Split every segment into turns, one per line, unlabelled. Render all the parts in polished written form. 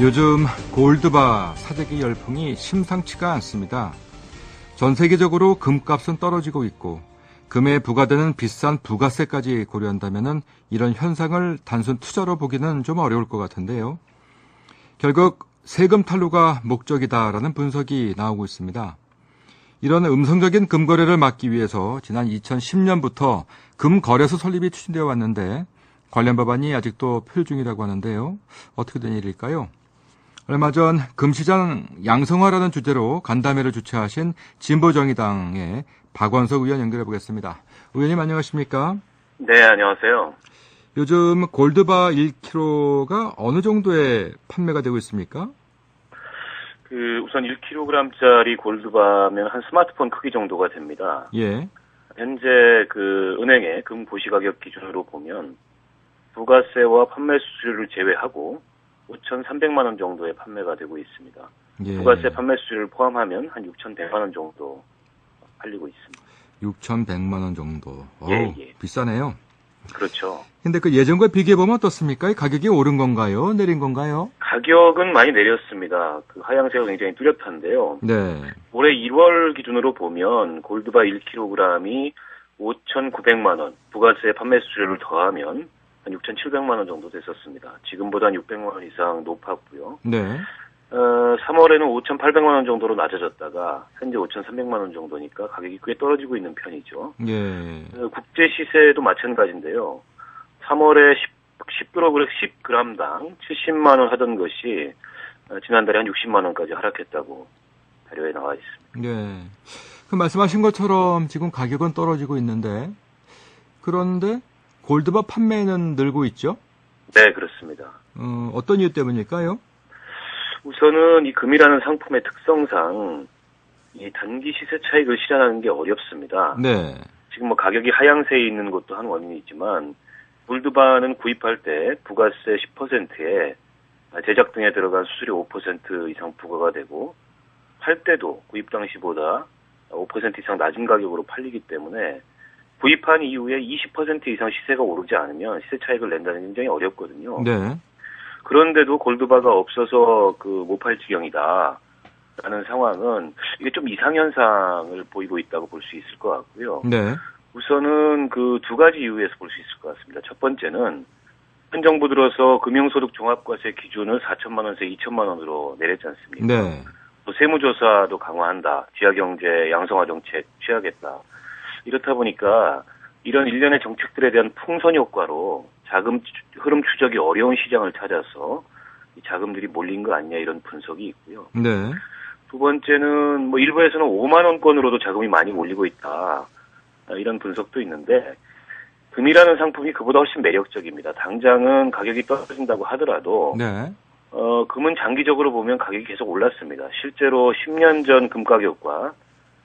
요즘 골드바 사재기 열풍이 심상치가 않습니다. 전 세계적으로 금값은 떨어지고 있고 금에 부과되는 비싼 부가세까지 고려한다면 이런 현상을 단순 투자로 보기는 좀 어려울 것 같은데요. 결국 세금 탄로가 목적이다라는 분석이 나오고 있습니다. 이런 음성적인 금거래를 막기 위해서 지난 2010년부터 금거래소 설립이 추진되어 왔는데 관련 법안이 아직도 표류 중이라고 하는데요. 어떻게 된 일일까요? 얼마 전 금시장 양성화라는 주제로 간담회를 주최하신 진보정의당의 박원석 의원 연결해 보겠습니다. 의원님 안녕하십니까?
네, 안녕하세요.
요즘 골드바 1kg가 어느 정도에 판매가 되고 있습니까?
우선 1kg짜리 골드바면 한 스마트폰 크기 정도가 됩니다.
예.
현재 은행의 금 보시 가격 기준으로 보면 부가세와 판매 수수료를 제외하고 5,300만 원 정도의 판매가 되고 있습니다.
예.
부가세 판매 수수료를 포함하면 한 6,100만 원 정도 팔리고 있습니다.
6,100만 원 정도.
예.
비싸네요.
그렇죠.
근데 예전과 비교해보면 어떻습니까? 가격이 오른 건가요? 내린 건가요?
가격은 많이 내렸습니다. 하향세가 굉장히 뚜렷한데요.
네.
올해 1월 기준으로 보면 골드바 1kg이 5,900만 원, 부가세 판매 수수료를 더하면 한 6,700만 원 정도 됐었습니다. 지금보다 한 600만 원 이상 높았고요.
네.
3월에는 5,800만 원 정도로 낮아졌다가 현재 5,300만 원 정도니까 가격이 꽤 떨어지고 있는 편이죠.
예.
국제 시세도 마찬가지인데요. 3월에 10g당 70만 원 하던 것이 지난달에 한 60만 원까지 하락했다고 자료에 나와 있습니다.
네. 말씀하신 것처럼 지금 가격은 떨어지고 있는데 그런데 골드바 판매는 늘고 있죠?
네, 그렇습니다.
어떤 이유 때문일까요?
우선은 이 금이라는 상품의 특성상 이 단기 시세 차익을 실현하는 게 어렵습니다.
네.
지금 가격이 하향세에 있는 것도 한 원인이지만 골드바는 구입할 때 부가세 10%에 제작 등에 들어간 수수료 5% 이상 부과가 되고 팔 때도 구입 당시보다 5% 이상 낮은 가격으로 팔리기 때문에 구입한 이후에 20% 이상 시세가 오르지 않으면 시세 차익을 낸다는 게 굉장히 어렵거든요.
네.
그런데도 골드바가 없어서 못 팔 지경이다 라는 상황은 이게 좀 이상현상을 보이고 있다고 볼 수 있을 것 같고요.
네.
우선은 두 가지 이유에서 볼 수 있을 것 같습니다. 첫 번째는 현 정부 들어서 금융소득 종합과세 기준을 4천만 원에서 2천만 원으로 내렸지 않습니까?
네.
또 세무조사도 강화한다. 지하경제 양성화 정책 취하겠다. 이렇다 보니까 이런 일련의 정책들에 대한 풍선 효과로 자금 흐름 추적이 어려운 시장을 찾아서 이 자금들이 몰린 거 아니냐 이런 분석이 있고요.
네.
두 번째는 일부에서는 5만 원권으로도 자금이 많이 몰리고 있다. 이런 분석도 있는데 금이라는 상품이 그보다 훨씬 매력적입니다. 당장은 가격이 떨어진다고 하더라도
네.
금은 장기적으로 보면 가격이 계속 올랐습니다. 실제로 10년 전 금 가격과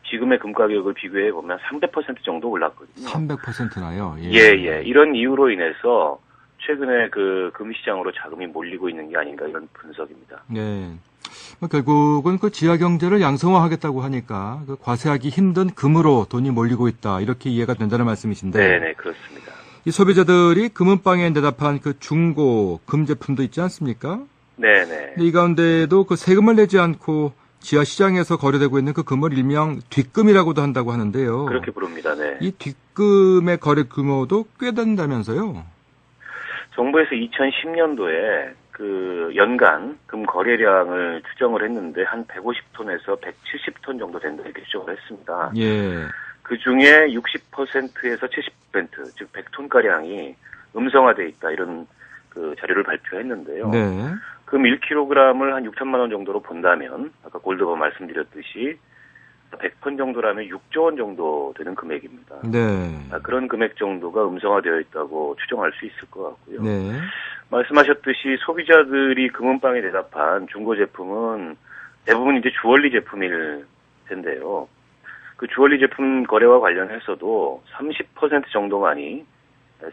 지금의 금 가격을 비교해 보면 300% 정도 올랐거든요.
300%나요?
예. 이런 이유로 인해서 최근에 금 시장으로 자금이 몰리고 있는 게 아닌가 이런 분석입니다.
네. 결국은 지하 경제를 양성화하겠다고 하니까 과세하기 힘든 금으로 돈이 몰리고 있다. 이렇게 이해가 된다는 말씀이신데.
네, 그렇습니다.
이 소비자들이 금은방에 내답한 중고 금 제품도 있지 않습니까?
네.
근데 이 가운데에도 세금을 내지 않고 지하 시장에서 거래되고 있는 금을 일명 뒷금이라고도 한다고 하는데요.
그렇게 부릅니다. 네.
이 뒷금의 거래 규모도 꽤 된다면서요?
정부에서 2010년도에 연간 금 거래량을 추정을 했는데 한 150톤에서 170톤 정도 된다 이렇게 추정을 했습니다.
예.
그 중에 60%에서 70%, 즉 100톤가량이 음성화돼 있다 이런 자료를 발표했는데요.
네.
금 1kg을 한 6천만 원 정도로 본다면 아까 골드바 말씀드렸듯이 100톤 정도라면 6조 원 정도 되는 금액입니다.
네.
그런 금액 정도가 음성화되어 있다고 추정할 수 있을 것 같고요.
네.
말씀하셨듯이 소비자들이 금은방에 대답한 중고 제품은 대부분 이제 주얼리 제품일 텐데요. 그 주얼리 제품 거래와 관련해서도 30% 정도만이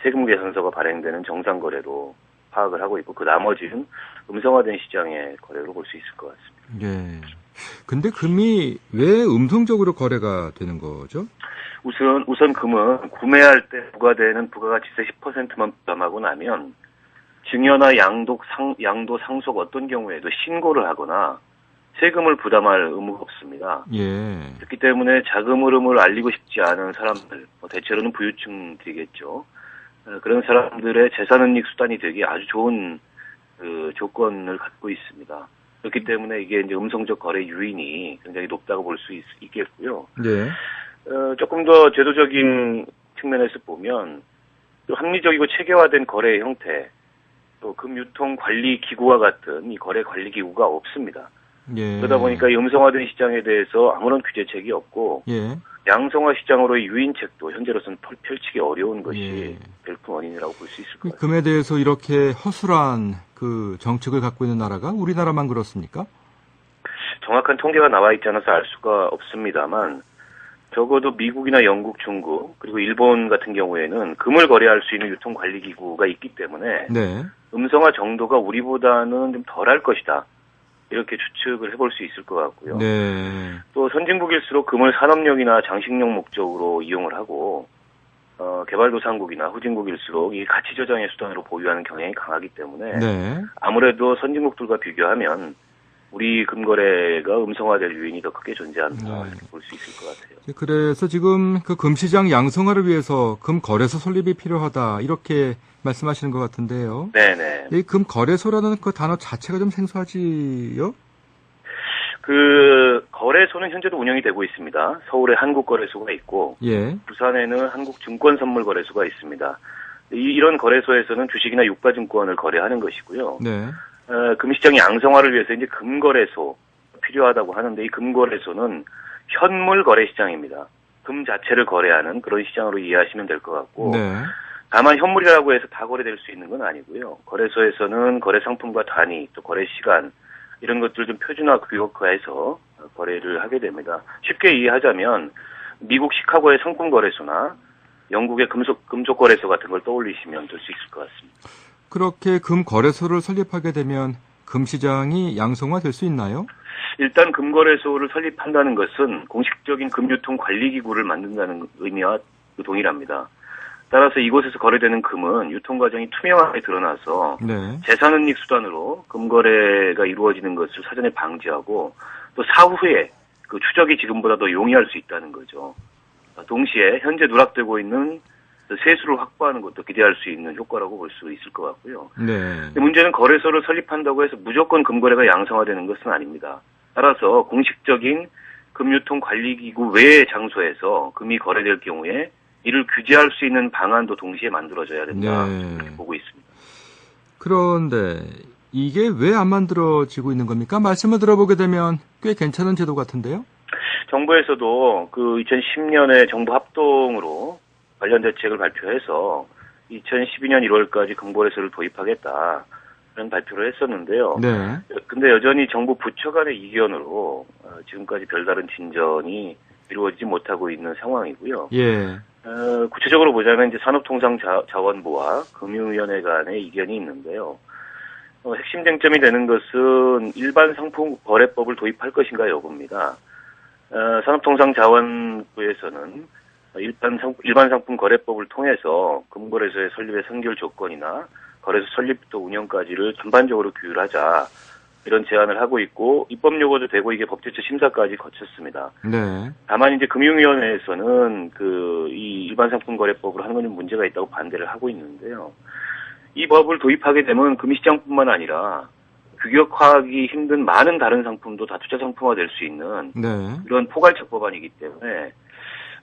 세금 계산서가 발행되는 정상 거래로 파악을 하고 있고 그 나머지는 음성화된 시장의 거래로 볼 수 있을 것 같습니다.
예. 근데 금이 왜 음성적으로 거래가 되는 거죠?
우선 금은 구매할 때 부과되는 부가가치세 10%만 부담하고 나면 증여나 양도 상속 어떤 경우에도 신고를 하거나 세금을 부담할 의무가 없습니다.
예.
그렇기 때문에 자금 흐름을 알리고 싶지 않은 사람들, 대체로는 부유층들이겠죠. 그런 사람들의 재산은닉 수단이 되기 아주 좋은 그 조건을 갖고 있습니다. 그렇기 때문에 이게 이제 음성적 거래 유인이 굉장히 높다고 볼 수 있겠고요.
네.
조금 더 제도적인 측면에서 보면 또 합리적이고 체계화된 거래 형태, 또 금유통 관리 기구와 같은 이 거래 관리 기구가 없습니다.
예.
그러다 보니까 이 음성화된 시장에 대해서 아무런 규제책이 없고
예.
양성화 시장으로의 유인책도 현재로서는 펼치기 어려운 것이
예.
제일 큰 원인이라고 볼 수 있을 것 같습니다.
금에 대해서 이렇게 허술한 그 정책을 갖고 있는 나라가 우리나라만 그렇습니까?
정확한 통계가 나와 있지 않아서 알 수가 없습니다만 적어도 미국이나 영국, 중국 그리고 일본 같은 경우에는 금을 거래할 수 있는 유통관리기구가 있기 때문에
네.
음성화 정도가 우리보다는 좀 덜할 것이다. 이렇게 추측을 해볼 수 있을 것 같고요.
네.
또 선진국일수록 금을 산업용이나 장식용 목적으로 이용을 하고 개발도상국이나 후진국일수록 이 가치 저장의 수단으로 보유하는 경향이 강하기 때문에
네.
아무래도 선진국들과 비교하면 우리 금거래가 음성화될 요인이 더 크게 존재한다
네.
이렇게 볼 수 있을 것 같아요.
그래서 지금 그 금시장 양성화를 위해서 금거래소 설립이 필요하다 이렇게 말씀하시는 것 같은데요.
네네.
이 금거래소라는 그 단어 자체가 좀 생소하지요?
그 거래소는 현재도 운영이 되고 있습니다. 서울에 한국거래소가 있고
예.
부산에는 한국증권선물거래소가 있습니다. 이런 거래소에서는 주식이나 유가증권을 거래하는 것이고요.
네.
금시장 양성화를 위해서 이제 금거래소 필요하다고 하는데 이 금거래소는 현물 거래 시장입니다. 금 자체를 거래하는 그런 시장으로 이해하시면 될 것 같고
네.
다만 현물이라고 해서 다 거래될 수 있는 건 아니고요. 거래소에서는 거래 상품과 단위, 또 거래 시간 이런 것들 좀 표준화 규격화해서 거래를 하게 됩니다. 쉽게 이해하자면 미국 시카고의 상품거래소나 영국의 금속거래소 같은 걸 떠올리시면 될 수 있을 것 같습니다.
그렇게 금거래소를 설립하게 되면 금시장이 양성화될 수 있나요?
일단 금거래소를 설립한다는 것은 공식적인 금유통 관리기구를 만든다는 의미와 동일합니다. 따라서 이곳에서 거래되는 금은 유통 과정이 투명하게 드러나서
네.
재산은닉 수단으로 금거래가 이루어지는 것을 사전에 방지하고 또 사후에 그 추적이 지금보다 더 용이할 수 있다는 거죠. 동시에 현재 누락되고 있는 세수를 확보하는 것도 기대할 수 있는 효과라고 볼 수 있을 것 같고요.
네.
문제는 거래소를 설립한다고 해서 무조건 금거래가 양성화되는 것은 아닙니다. 따라서 공식적인 금유통 관리기구 외의 장소에서 금이 거래될 경우에 이를 규제할 수 있는 방안도 동시에 만들어져야 된다.
네.
이렇게 보고 있습니다.
그런데 이게 왜 안 만들어지고 있는 겁니까? 말씀을 들어보게 되면 꽤 괜찮은 제도 같은데요?
정부에서도 그 2010년에 정부 합동으로 관련 대책을 발표해서 2012년 1월까지 금거래소를 도입하겠다. 이런 발표를 했었는데요.
네.
근데 여전히 정부 부처 간의 이견으로 지금까지 별다른 진전이 이루어지지 못하고 있는 상황이고요.
예.
구체적으로 보자면 이제 산업통상자원부와 금융위원회 간의 이견이 있는데요. 핵심 쟁점이 되는 것은 일반 상품 거래법을 도입할 것인가 여부입니다. 산업통상자원부에서는 일반 상품 거래법을 통해서 금거래소의 설립의 선결 조건이나 거래소 설립부터 운영까지를 전반적으로 규율하자 이런 제안을 하고 있고 입법 요구도 되고 이게 법제처 심사까지 거쳤습니다.
네.
다만 이제 금융위원회에서는 이 일반 상품 거래법으로 하는 건 좀 문제가 있다고 반대를 하고 있는데요. 이 법을 도입하게 되면 금시장뿐만 아니라 규격화하기 힘든 많은 다른 상품도 다 투자 상품화 될 수 있는
네.
이런 포괄적 법안이기 때문에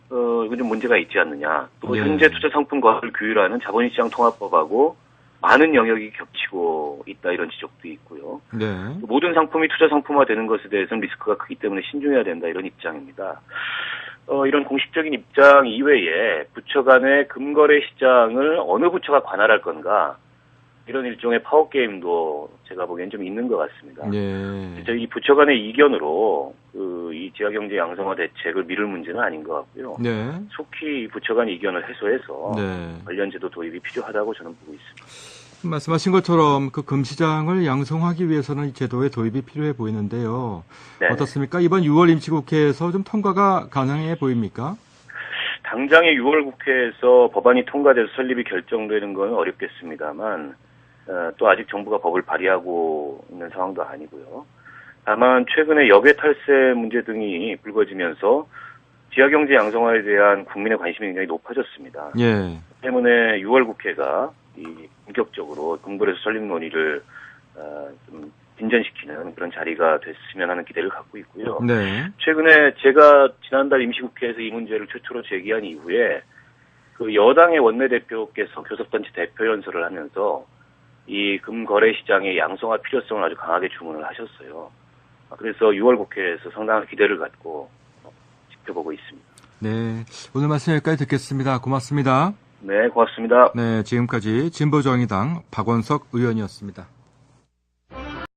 이건 좀 문제가 있지 않느냐. 또
예.
현재 투자 상품 거래를 규율하는 자본시장 통합법하고 많은 영역이 겹치고 있다 이런 지적도 있고요.
네.
모든 상품이 투자 상품화 되는 것에 대해서는 리스크가 크기 때문에 신중해야 된다 이런 입장입니다. 이런 공식적인 입장 이외에 부처 간의 금거래 시장을 어느 부처가 관할할 건가 이런 일종의 파워게임도 제가 보기엔 좀 있는 것 같습니다.
예.
이 부처 간의 이견으로 이 지하경제 양성화 대책을 미룰 문제는 아닌 것 같고요.
네.
속히 부처 간 이견을 해소해서
네.
관련 제도 도입이 필요하다고 저는 보고 있습니다.
말씀하신 것처럼 그 금시장을 양성하기 위해서는 이 제도의 도입이 필요해 보이는데요.
네.
어떻습니까? 이번 6월 임시국회에서 좀 통과가 가능해 보입니까?
당장의 6월 국회에서 법안이 통과돼서 설립이 결정되는 건 어렵겠습니다만 또 아직 정부가 법을 발의하고 있는 상황도 아니고요. 다만 최근에 역외 탈세 문제 등이 불거지면서 지하경제 양성화에 대한 국민의 관심이 굉장히 높아졌습니다.
예.
때문에 6월 국회가 본격적으로 근본에서 설립 논의를 좀 진전시키는 그런 자리가 됐으면 하는 기대를 갖고 있고요.
네.
최근에 제가 지난달 임시국회에서 이 문제를 최초로 제기한 이후에 그 여당의 원내대표께서 교섭단체 대표 연설을 하면서 이 금거래 시장의 양성화 필요성을 아주 강하게 주문을 하셨어요. 그래서 6월 국회에서 상당한 기대를 갖고 지켜보고 있습니다.
네. 오늘 말씀 여기까지 듣겠습니다. 고맙습니다.
네, 고맙습니다.
네, 지금까지 진보정의당 박원석 의원이었습니다.